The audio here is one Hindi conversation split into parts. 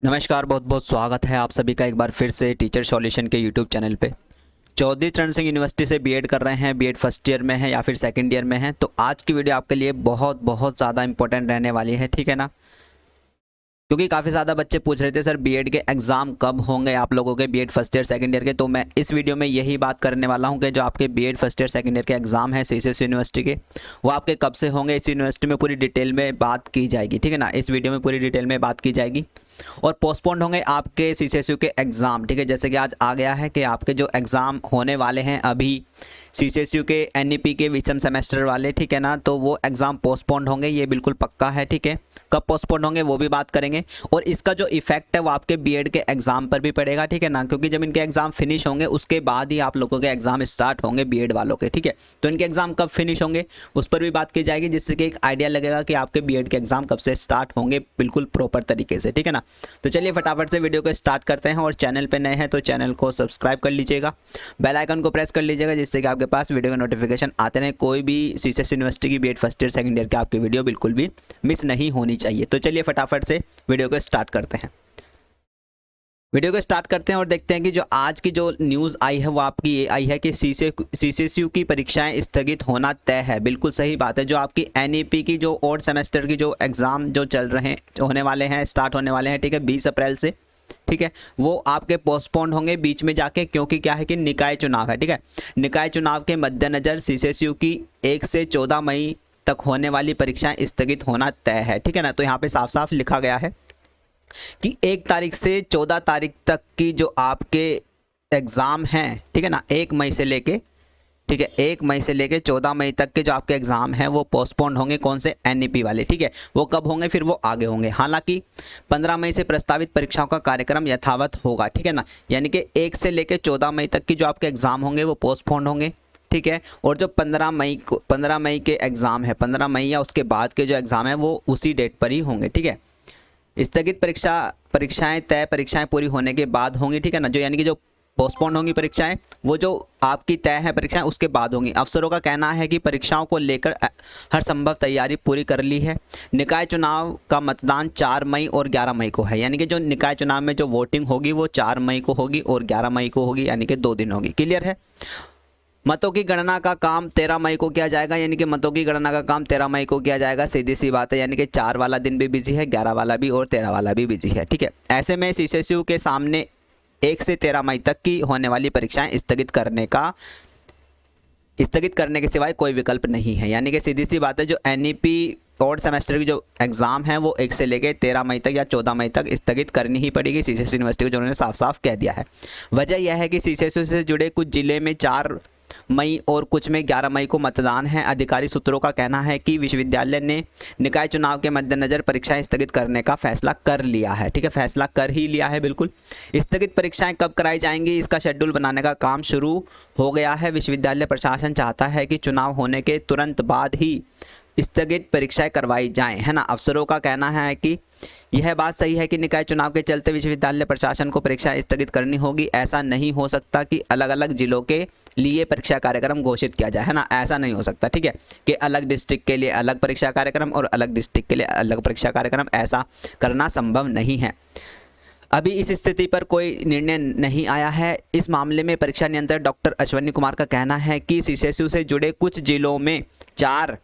नमस्कार, बहुत बहुत स्वागत है आप सभी का एक बार फिर से टीचर सॉल्यूशन के यूट्यूब चैनल पे। चौधरी चरण सिंह यूनिवर्सिटी से बीएड कर रहे हैं, बीएड फर्स्ट ईयर में है या फिर सेकंड ईयर में है, तो आज की वीडियो आपके लिए बहुत बहुत ज़्यादा इंपॉर्टेंट रहने वाली है, ठीक है ना। क्योंकि काफ़ी ज़्यादा बच्चे पूछ रहे थे सर बीएड के एग्ज़ाम कब होंगे आप लोगों के, B Ed first year second year के। तो मैं इस वीडियो में यही बात करने वाला हूं कि जो आपके B Ed first year second year के एग्ज़ाम है सीसीएस यूनिवर्सिटी के, वो आपके कब से होंगे, इस यूनिवर्सिटी में पूरी डिटेल में बात की जाएगी, ठीक है ना। इस वीडियो में पूरी डिटेल में बात की जाएगी। और पोस्टपोन्ड होंगे आपके सीसीएसयू के एग्ज़ाम, ठीक है। जैसे कि आज आ गया है कि आपके जो एग्ज़ाम होने वाले हैं अभी सीसीएसयू के एनईपी के विषम सेमेस्टर वाले, ठीक है ना, तो वो एग्ज़ाम पोस्टपोन्ड होंगे, ये बिल्कुल पक्का है, ठीक है। कब पोस्टपोन्ड होंगे वो भी बात करेंगे, और इसका जो इफेक्ट है वो आपके बीएड के एग्ज़ाम पर भी पड़ेगा, ठीक है ना। क्योंकि जब इनके एग्ज़ाम फिनिश होंगे उसके बाद ही आप लोगों के एग्ज़ाम स्टार्ट होंगे बीएड वालों के, ठीक है। तो इनके एग्ज़ाम कब फिनिश होंगे उस पर भी बात की जाएगी, जिससे कि एक आइडिया लगेगा कि आपके बीएड के एग्ज़ाम कब से स्टार्ट होंगे बिल्कुल प्रॉपर तरीके से, ठीक है ना। तो चलिए फटाफट से वीडियो को स्टार्ट करते हैं। और चैनल पे नए हैं तो चैनल को सब्सक्राइब कर लीजिएगा, बेल आइकन को प्रेस कर लीजिएगा, जिससे कि आपके पास वीडियो का नोटिफिकेशन आते रहे। कोई भी सीसीएस यूनिवर्सिटी की B Ed first year second year की आपकी वीडियो बिल्कुल भी मिस नहीं होनी चाहिए। तो चलिए फटाफट से वीडियो को स्टार्ट करते हैं। और देखते हैं कि जो आज की जो न्यूज़ आई है वो आपकी ये आई है कि सीसीएसयू की परीक्षाएं स्थगित होना तय है। बिल्कुल सही बात है। जो आपकी एनईपी की जो और सेमेस्टर की जो एग्ज़ाम जो चल रहे हैं, जो होने वाले हैं, स्टार्ट होने वाले हैं, ठीक है, 20 अप्रैल से, ठीक है, वो आपके पोस्टपोन्ड होंगे बीच में जाके। क्योंकि क्या है कि निकाय चुनाव है, ठीक है। निकाय चुनाव के मद्देनज़र सीसीएसयू की 1 से 14 मई तक होने वाली परीक्षाएं स्थगित होना तय है, ठीक है ना। तो यहाँ पे साफ साफ लिखा गया है कि 1 तारीख से 14 तारीख तक की जो आपके एग्ज़ाम हैं, ठीक है ना, 1 मई से लेके, ठीक है, 1 मई से लेके 14 मई तक के जो आपके एग्ज़ाम हैं वो पोस्टपोन्ड होंगे। कौन से? एनईपी वाले, ठीक है। वो कब होंगे फिर? वो आगे होंगे। हालांकि 15 मई से प्रस्तावित परीक्षाओं का कार्यक्रम यथावत होगा, ठीक है ना। यानी कि 1 से लेके 14 मई तक की जो आपके एग्ज़ाम होंगे वो पोस्टपोन्ड होंगे, ठीक है। और जो 15 मई के एग्ज़ाम है, 15 मई या उसके बाद के जो एग्ज़ाम है वो उसी डेट पर ही होंगे, ठीक है। स्थगित परीक्षाएं पूरी होने के बाद होंगी, ठीक है ना। जो यानी कि जो पोस्टपोन्ड होंगी परीक्षाएं, वो जो आपकी तय है परीक्षाएं उसके बाद होंगी। अफसरों का कहना है कि परीक्षाओं को लेकर हर संभव तैयारी पूरी कर ली है। निकाय चुनाव का मतदान 4 मई और 11 मई को है। यानी कि जो निकाय चुनाव में जो वोटिंग होगी वो 4 मई को होगी और 11 मई को होगी, यानी कि 2 दिन होगी। क्लियर है। मतों की गणना का काम 13 मई को किया जाएगा। यानी कि मतों की गणना का काम 13 मई को किया जाएगा। सीधी सी बात है। यानी कि 4 वाला दिन भी बिजी है, 11 वाला भी और 13 वाला भी बिजी है, ठीक है। ऐसे में सीसीएसयू के सामने 1 से 13 मई तक की होने वाली परीक्षाएं स्थगित करने के सिवाय कोई विकल्प नहीं है। यानी कि सीधी सी बात है, जो एनईपी और सेमेस्टर की जो एग्ज़ाम है वो 1 से लेके 13 मई तक या 14 मई तक स्थगित करनी ही पड़ेगी सीसीएस यूनिवर्सिटी को, जो उन्होंने साफ साफ कह दिया है। वजह यह है कि सीसीएसयू से जुड़े कुछ जिले में 4 मई और कुछ में 11 मई को मतदान है। अधिकारी सूत्रों का कहना है कि विश्वविद्यालय ने निकाय चुनाव के मद्देनज़र परीक्षाएं स्थगित करने का फैसला कर लिया है, ठीक है, फैसला कर ही लिया है बिल्कुल। स्थगित परीक्षाएं कब कराई जाएंगी इसका शेड्यूल बनाने का काम शुरू हो गया है। विश्वविद्यालय प्रशासन चाहता है कि चुनाव होने के तुरंत बाद ही स्थगित परीक्षाएं करवाई जाएं, है ना। अफसरों का कहना है कि यह बात सही है कि निकाय चुनाव के चलते विश्वविद्यालय प्रशासन को परीक्षाएं स्थगित करनी होगी। ऐसा नहीं हो सकता कि अलग अलग जिलों के लिए परीक्षा कार्यक्रम घोषित किया जाए, है ना। ऐसा नहीं हो सकता, ठीक है, कि अलग डिस्ट्रिक्ट के लिए अलग परीक्षा कार्यक्रम और अलग डिस्ट्रिक्ट के लिए अलग परीक्षा कार्यक्रम, ऐसा करना संभव नहीं है। अभी इस स्थिति पर कोई निर्णय नहीं आया है। इस मामले में परीक्षा नियंत्रक डॉक्टर अश्वनी कुमार का कहना है कि सीसीएसयू से जुड़े कुछ जिलों में 4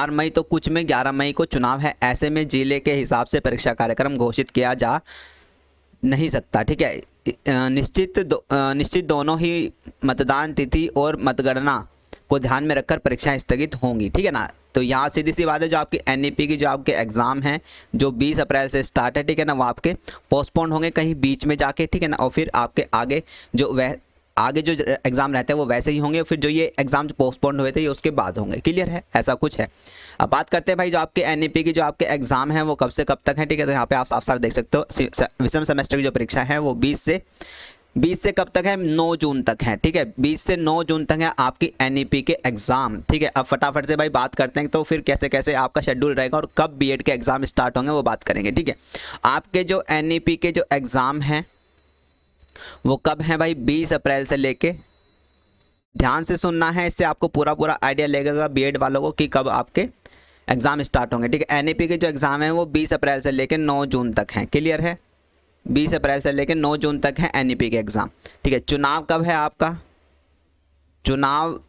मई तो कुछ में 11 मई को चुनाव है। ऐसे में जिले के हिसाब से परीक्षा कार्यक्रम घोषित किया जा नहीं सकता, ठीक है। निश्चित दोनों ही मतदान तिथि और मतगणना को ध्यान में रखकर परीक्षाएं स्थगित होंगी, ठीक है ना। तो यहाँ सीधी सी बात है, जो आपकी एनईपी की जो आपके एग्ज़ाम हैं जो 20 अप्रैल से स्टार्ट है, ठीक है ना, वो आपके पोस्टपोन्ड होंगे कहीं बीच में जाके, ठीक है ना। और फिर आपके आगे जो एग्ज़ाम रहते हैं वो वैसे ही होंगे। फिर जो ये एग्ज़ाम जो पोस्टपोन्ड हुए थे ये उसके बाद होंगे। क्लियर है, ऐसा कुछ है। अब बात करते हैं भाई, जो आपके एनईपी की जो आपके एग्ज़ाम हैं वो कब से कब तक है, ठीक है। तो यहाँ पे आप साफ साफ देख सकते हो, विषम सेमेस्टर की जो परीक्षा है वो 20 से कब तक है? 9 जून तक है, ठीक है। 20 से 9 जून तक है आपकी एनईपी के एग्ज़ाम, ठीक है। अब फटाफट से भाई बात करते हैं तो फिर कैसे कैसे आपका शेड्यूल रहेगा और कब बीएड के एग्ज़ाम स्टार्ट होंगे वो बात करेंगे, ठीक है। आपके जो एनईपी के जो एग्ज़ाम हैं वो कब है भाई? 20 अप्रैल से लेके, ध्यान से सुनना है, इससे आपको पूरा आइडिया लगेगा बीएड वालों को कि कब आपके एग्ज़ाम स्टार्ट होंगे, ठीक है। एनईपी के जो एग्ज़ाम है वो 20 अप्रैल से लेकर 9 जून तक हैं, क्लियर है। 20 अप्रैल से लेकर 9 जून तक है एनईपी के एग्ज़ाम, ठीक है। चुनाव कब है आपका? चुनाव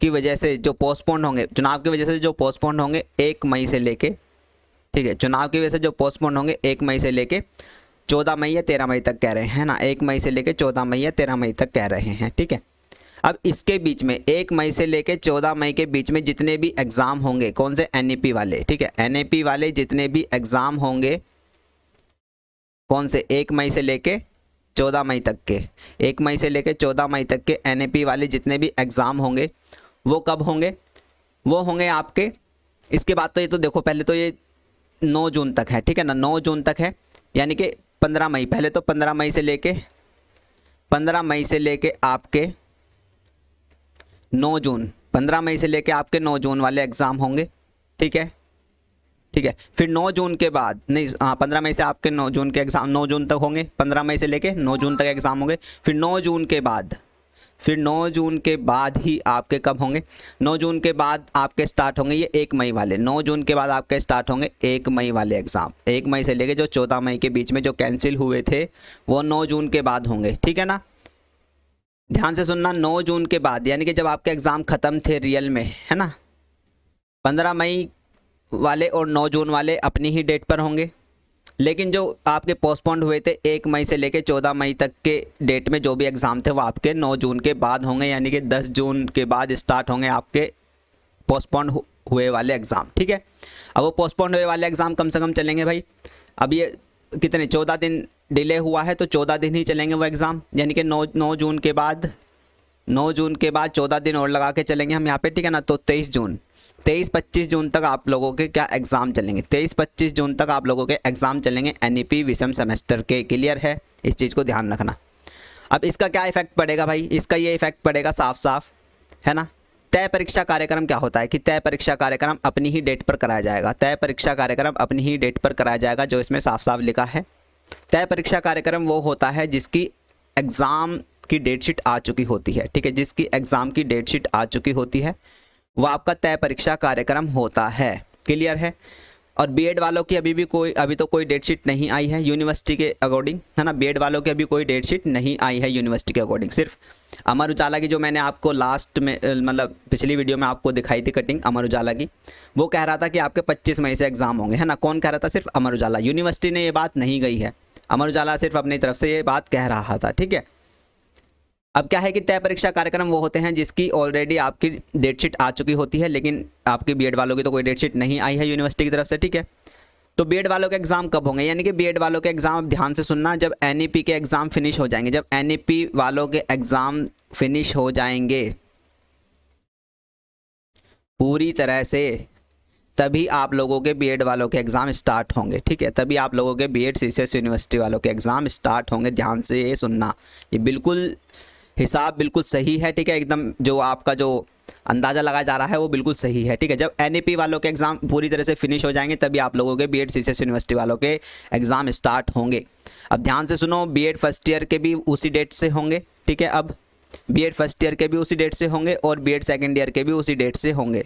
की वजह से जो पोस्टपोन होंगे, चुनाव की वजह से जो पोस्टपोन होंगे 1 मई से लेके, ठीक है, चुनाव की वजह से जो पोस्टपोन होंगे 1 मई से लेके 14 मई या 13 मई तक कह रहे हैं ना, 1 मई से लेके 14 मई या 13 मई तक कह रहे हैं, ठीक है। अब इसके बीच में 1 मई से लेके 14 मई के बीच में जितने भी एग्ज़ाम होंगे, कौन से? एनईपी वाले, ठीक है। एनईपी वाले जितने भी एग्ज़ाम होंगे, कौन से? 1 मई से लेके 14 मई तक के, 1 मई से लेके 14 मई तक के एनईपी वाले जितने भी एग्ज़ाम होंगे वो कब होंगे? वो होंगे आपके, इसके बाद तो ये तो देखो, पहले तो ये 9 जून तक है, ठीक है ना, 9 जून तक है, यानी कि 15 मई, पहले तो 15 मई से लेके 15 मई से लेके आपके 9 जून, 15 मई से लेके आपके 9 जून वाले एग्ज़ाम होंगे, ठीक है, ठीक है। फिर 9 जून के बाद, नहीं हाँ, 15 मई से आपके 9 जून के एग्ज़ाम 9 जून तक होंगे, 15 मई से लेके 9 जून तक एग्ज़ाम होंगे। फिर 9 जून के बाद, फिर 9 जून के बाद ही आपके कब होंगे? 9 जून के बाद आपके स्टार्ट होंगे ये 1 मई वाले, 9 जून के बाद आपके स्टार्ट होंगे 1 मई वाले एग्ज़ाम। 1 मई से लेके जो 14 मई के बीच में जो कैंसिल हुए थे वो 9 जून के बाद होंगे, ठीक है ना। ध्यान से सुनना, 9 जून के बाद, यानी कि जब आपके एग्ज़ाम ख़त्म थे रियल में, है ना, 15 मई वाले और 9 जून वाले अपनी ही डेट पर होंगे, लेकिन जो आपके पोस्टपोन्ड हुए थे 1 मई से लेके 14 मई तक के डेट में जो भी एग्ज़ाम थे वो आपके 9 जून के बाद होंगे, यानी कि 10 जून के बाद स्टार्ट होंगे आपके पोस्टपोन्ड हुए वाले एग्ज़ाम, ठीक है। अब वो पोस्टपोन्ड हुए वाले एग्ज़ाम कम से कम चलेंगे भाई, अब ये कितने 14 दिन डिले हुआ है तो 14 दिन ही चलेंगे वो एग्ज़ाम, यानी कि 9 जून के बाद 9 जून के बाद 14 दिन और लगा के चलेंगे हम यहाँ पे, ठीक है ना। तो 23-25 जून तक आप लोगों के क्या एग्ज़ाम चलेंगे? 23-25 जून तक आप लोगों के एग्ज़ाम चलेंगे एनईपी विषम सेमेस्टर के, क्लियर है, इस चीज़ को ध्यान रखना। अब इसका क्या इफेक्ट पड़ेगा भाई? इसका ये इफेक्ट पड़ेगा साफ साफ, है ना। तय परीक्षा कार्यक्रम क्या होता है कि तय परीक्षा कार्यक्रम अपनी ही डेट पर कराया जाएगा, तय परीक्षा कार्यक्रम अपनी ही डेट पर कराया जाएगा, जो इसमें साफ साफ लिखा है। तय परीक्षा कार्यक्रम वो होता है जिसकी एग्ज़ाम की डेटशीट आ चुकी होती है, ठीक है, जिसकी एग्ज़ाम की डेटशीट आ चुकी होती है वो आपका तय परीक्षा कार्यक्रम होता है, क्लियर है। और बीएड वालों की अभी तो कोई डेटशीट नहीं आई है यूनिवर्सिटी के अकॉर्डिंग, है ना। बीएड वालों की अभी कोई डेटशीट नहीं आई है यूनिवर्सिटी के अकॉर्डिंग। सिर्फ अमर उजाला की जो मैंने आपको लास्ट में मतलब पिछली वीडियो में आपको दिखाई थी कटिंग अमर उजाला की, वो कह रहा था कि आपके 25 मई से एग्ज़ाम होंगे, है ना। कौन कह रहा था? सिर्फ अमर उजाला, यूनिवर्सिटी ने ये बात नहीं कही है, अमर उजाला सिर्फ अपनी तरफ से ये बात कह रहा था, ठीक है। अब क्या है कि तय परीक्षा कार्यक्रम वो होते हैं जिसकी ऑलरेडी आपकी डेटशीट आ चुकी होती है, लेकिन आपकी बीएड वालों की तो कोई डेटशीट नहीं आई है यूनिवर्सिटी की तरफ से, ठीक है। तो बीएड वालों के एग्ज़ाम कब होंगे? यानी कि बीएड वालों के एग्ज़ाम, अब ध्यान से सुनना, जब एनईपी के एग्ज़ाम फिनिश हो जाएंगे, जब एनईपी वालों के एग्ज़ाम फिनिश हो जाएंगे पूरी तरह से, तभी आप लोगों के बीएड वालों के एग्ज़ाम स्टार्ट होंगे, ठीक है। तभी आप लोगों के बीएड सीसीएस यूनिवर्सिटी वालों के एग्ज़ाम स्टार्ट होंगे। ध्यान से ये सुनना, ये बिल्कुल हिसाब बिल्कुल सही है, ठीक है, एकदम जो आपका जो अंदाज़ा लगाया जा रहा है वो बिल्कुल सही है, ठीक है। जब एनईपी वालों के एग्ज़ाम पूरी तरह से फिनिश हो जाएंगे तभी आप लोगों के बीएड सीसीएस यूनिवर्सिटी वालों के एग्ज़ाम स्टार्ट होंगे। अब ध्यान से सुनो, बीएड फर्स्ट ईयर के भी उसी डेट से होंगे, ठीक है। अब बीएड फर्स्ट ईयर के भी उसी डेट से होंगे और बीएड सेकेंड ईयर के भी उसी डेट से होंगे।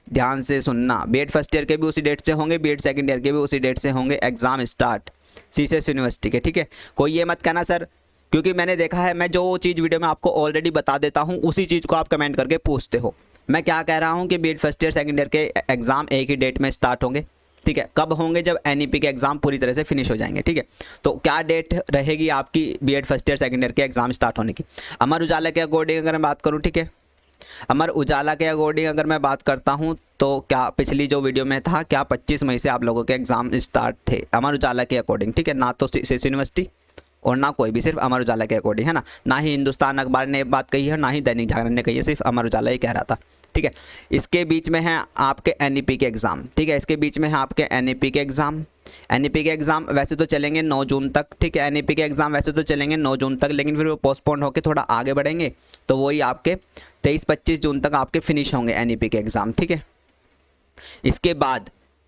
ध्यान से सुनना, बीएड फर्स्ट ईयर के भी उसी डेट से होंगे, बीएड सेकेंड ईयर के भी उसी डेट से होंगे एग्ज़ाम स्टार्ट सीसीएस यूनिवर्सिटी के, ठीक है। कोई ये मत कहना सर, क्योंकि मैंने देखा है, मैं जो चीज़ वीडियो में आपको ऑलरेडी बता देता हूँ उसी चीज़ को आप कमेंट करके पूछते हो। मैं क्या कह रहा हूँ कि B Ed first year second year के एग्ज़ाम एक ही डेट में स्टार्ट होंगे, ठीक है। कब होंगे? जब एनईपी के एग्ज़ाम पूरी तरह से फिनिश हो जाएंगे, ठीक है। तो क्या डेट रहेगी आपकी B Ed first year second year के एग्ज़ाम स्टार्ट होने की? अमर उजाला के अकॉर्डिंग अगर मैं बात करूँ, ठीक है, अमर उजाला के अकॉर्डिंग अगर मैं बात करता हूँ तो क्या पिछली जो वीडियो में था, क्या 25 मई से आप लोगों के एग्ज़ाम स्टार्ट थे अमर उजाला के अकॉर्डिंग, ठीक है। ना तो सीसीएस यूनिवर्सिटी और ना कोई भी, सिर्फ अमर उजाला के अकॉर्डिंग, है ना। ना ही हिंदुस्तान अखबार ने बात कही है, ना ही दैनिक जागरण ने कही है, सिर्फ अमर उजाला ही कह रहा था, ठीक है। इसके बीच में है आपके एनईपी के एग्ज़ाम, ठीक है, इसके बीच में है आपके एनईपी के एग्ज़ाम। एनईपी के एग्ज़ाम वैसे तो चलेंगे 9 जून तक, ठीक है। एनईपी के एग्ज़ाम वैसे तो चलेंगे 9 जून तक, लेकिन फिर वो पोस्टपोन होकर थोड़ा आगे बढ़ेंगे, तो वही आपके 23-25 जून तक आपके फिनिश होंगे एनईपी के एग्ज़ाम, ठीक है।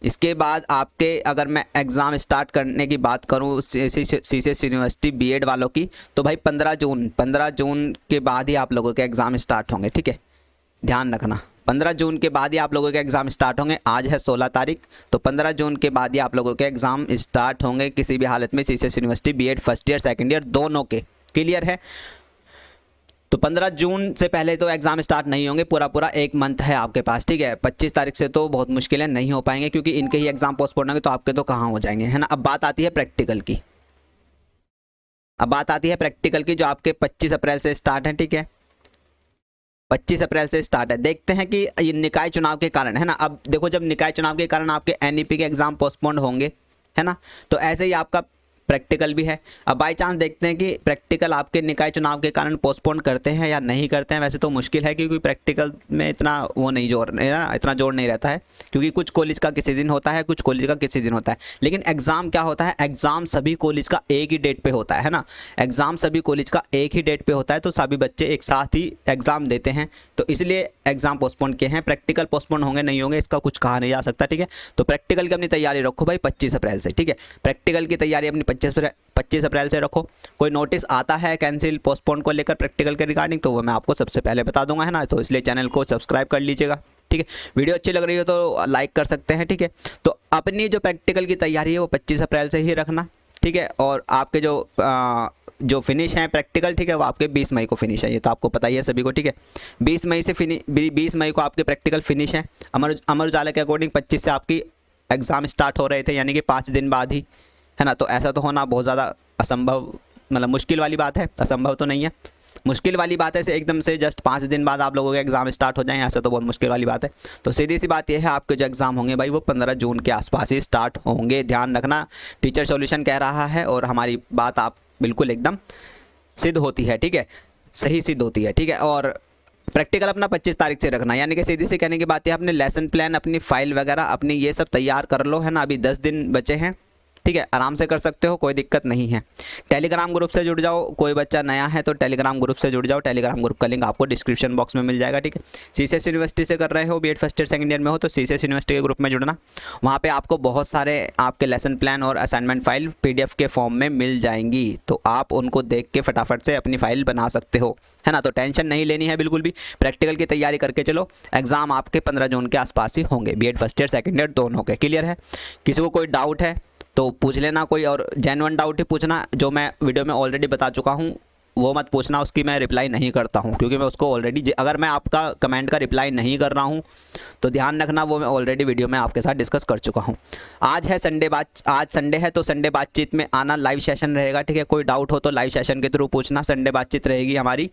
इसके बाद आपके, अगर मैं एग्ज़ाम स्टार्ट करने की बात करूं सीसीएस यूनिवर्सिटी बीएड वालों की, तो भाई 15 जून के बाद ही आप लोगों के एग्ज़ाम स्टार्ट होंगे, ठीक है। ध्यान रखना, 15 जून के बाद ही आप लोगों के एग्ज़ाम स्टार्ट होंगे। आज है 16 तारीख, तो 15 जून के बाद ही आप लोगों के एग्ज़ाम स्टार्ट होंगे किसी भी हालत में, CCS university B Ed first year second year दोनों के। क्लियर है? तो 15 जून से पहले तो एग्ज़ाम स्टार्ट नहीं होंगे, पूरा एक मंथ है आपके पास, ठीक है। 25 तारीख से तो बहुत मुश्किल है, नहीं हो पाएंगे क्योंकि इनके ही एग्ज़ाम पोस्टपोन होंगे, तो आपके तो कहाँ हो जाएंगे, है ना। अब बात आती है प्रैक्टिकल की, जो आपके 25 अप्रैल से स्टार्ट है, ठीक है। 25 अप्रैल से स्टार्ट है। देखते हैं कि ये निकाय चुनाव के कारण, है ना। अब देखो, जब निकाय चुनाव के कारण आपके एनईपी के एग्ज़ाम पोस्टपोन्ड होंगे, है ना, तो ऐसे ही आपका प्रैक्टिकल भी है। अब बाई चांस देखते हैं कि प्रैक्टिकल आपके निकाय चुनाव के कारण पोस्टपोन करते हैं या नहीं करते हैं। वैसे तो मुश्किल है क्योंकि प्रैक्टिकल में इतना वो नहीं जोर, इतना जोर नहीं रहता है, क्योंकि कुछ कॉलेज का किसी दिन होता है, कुछ कॉलेज का किसी दिन होता है। लेकिन एग्ज़ाम क्या होता है, एग्ज़ाम सभी कॉलेज का एक ही डेट पे होता है ना। एग्ज़ाम सभी कॉलेज का एक ही डेट पे होता है, तो सभी बच्चे एक साथ ही एग्ज़ाम देते हैं, तो इसलिए एग्ज़ाम पोस्टपोन किए हैं। प्रैक्टिकल पोस्टपोन होंगे नहीं होंगे इसका कुछ कहा नहीं जा सकता, ठीक है। तो प्रैक्टिकल की अपनी तैयारी रखो भाई 25 अप्रैल से, ठीक है। प्रैक्टिकल की तैयारी अपनी 25 अप्रैल से रखो। कोई नोटिस आता है कैंसिल पोस्टपोन को लेकर प्रैक्टिकल के रिगार्डिंग, तो वो मैं आपको सबसे पहले बता दूंगा, है ना। तो इसलिए चैनल को सब्सक्राइब कर लीजिएगा, ठीक है। वीडियो अच्छी लग रही हो तो लाइक कर सकते हैं, ठीक है। तो अपनी जो प्रैक्टिकल की तैयारी है वो 25 अप्रैल से ही रखना, ठीक है। और आपके जो फिनिश हैं प्रैक्टिकल, ठीक है, वो आपके 20 मई को फिनिश है, ये तो आपको पता ही है सभी को, ठीक है। 20 मई को आपके प्रैक्टिकल फिनिश है। अमर उजाला के अकॉर्डिंग 25 से आपकी एग्ज़ाम स्टार्ट हो रहे थे, यानी कि 5 दिन बाद ही, है ना। तो ऐसा तो होना बहुत ज़्यादा असंभव, मतलब मुश्किल वाली बात है, असंभव तो नहीं है, मुश्किल वाली बात है से एकदम से जस्ट 5 दिन बाद आप लोगों के एग्ज़ाम स्टार्ट हो जाएं, ऐसा तो बहुत मुश्किल वाली बात है। तो सीधी सी बात यह है, आपके जो एग्ज़ाम होंगे भाई वो 15 जून के आसपास ही स्टार्ट होंगे, ध्यान रखना। टीचर सॉल्यूशन कह रहा है और हमारी बात आप बिल्कुल एकदम सिद्ध होती है, ठीक है, सही सिद्ध होती है, ठीक है। और प्रैक्टिकल अपना 25 तारीख से रखना, यानी कि सीधी सी कहने की बात है, अपने लेसन प्लान, अपनी फाइल वगैरह, अपनी ये सब तैयार कर लो, है ना। अभी 10 दिन बचे हैं, ठीक है, आराम से कर सकते हो, कोई दिक्कत नहीं है। टेलीग्राम ग्रुप से जुड़ जाओ, कोई बच्चा नया है तो टेलीग्राम ग्रुप से जुड़ जाओ। टेलीग्राम ग्रुप का लिंक आपको डिस्क्रिप्शन बॉक्स में मिल जाएगा, ठीक है। सीसीएस यूनिवर्सिटी से कर रहे हो, B Ed first year second year में हो, तो सीसीएस यूनिवर्सिटी के ग्रुप में जुड़ना। वहाँ पे आपको बहुत सारे आपके लेसन प्लान और असाइनमेंट फाइल पीडीएफ के फॉर्म में मिल जाएंगी, तो आप उनको देख के फटाफट से अपनी फाइल बना सकते हो, है ना। तो टेंशन नहीं लेनी है बिल्कुल भी, प्रैक्टिकल की तैयारी करके चलो। एग्ज़ाम आपके 15 जून के आसपास ही होंगे, B Ed first year second year दोनों के। क्लियर है? किसी को कोई डाउट है तो पूछ लेना, कोई और जेन्युइन डाउट ही पूछना, जो मैं वीडियो में ऑलरेडी बता चुका हूँ वो मत पूछना, उसकी मैं रिप्लाई नहीं करता हूँ, क्योंकि मैं उसको ऑलरेडी, अगर मैं आपका कमेंट का रिप्लाई नहीं कर रहा हूँ तो ध्यान रखना वो मैं ऑलरेडी वीडियो में आपके साथ डिस्कस कर चुका हूँ। आज है संडे, आज संडे है तो संडे बातचीत में आना, लाइव सेशन रहेगा, ठीक है। कोई डाउट हो तो लाइव सेशन के थ्रू पूछना। संडे बातचीत रहेगी हमारी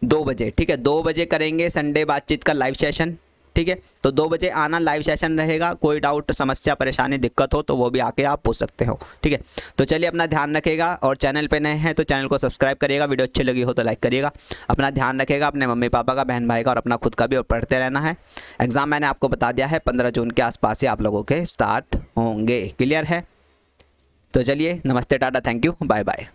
2 बजे, ठीक है, 2 बजे करेंगे संडे बातचीत का लाइव सेशन, ठीक है। तो 2 बजे आना, लाइव सेशन रहेगा। कोई डाउट, समस्या, परेशानी, दिक्कत हो तो वो भी आके आप पूछ सकते हो, ठीक है। तो चलिए अपना ध्यान रखिएगा, और चैनल पे नए हैं तो चैनल को सब्सक्राइब करिएगा, वीडियो अच्छी लगी हो तो लाइक करिएगा। अपना ध्यान रखिएगा, अपने मम्मी पापा का, बहन भाई का, और अपना खुद का भी, और पढ़ते रहना है। एग्ज़ाम मैंने आपको बता दिया है 15 जून के आसपास ही आप लोगों के स्टार्ट होंगे। क्लियर है? तो चलिए, नमस्ते, tata, thank you, bye bye.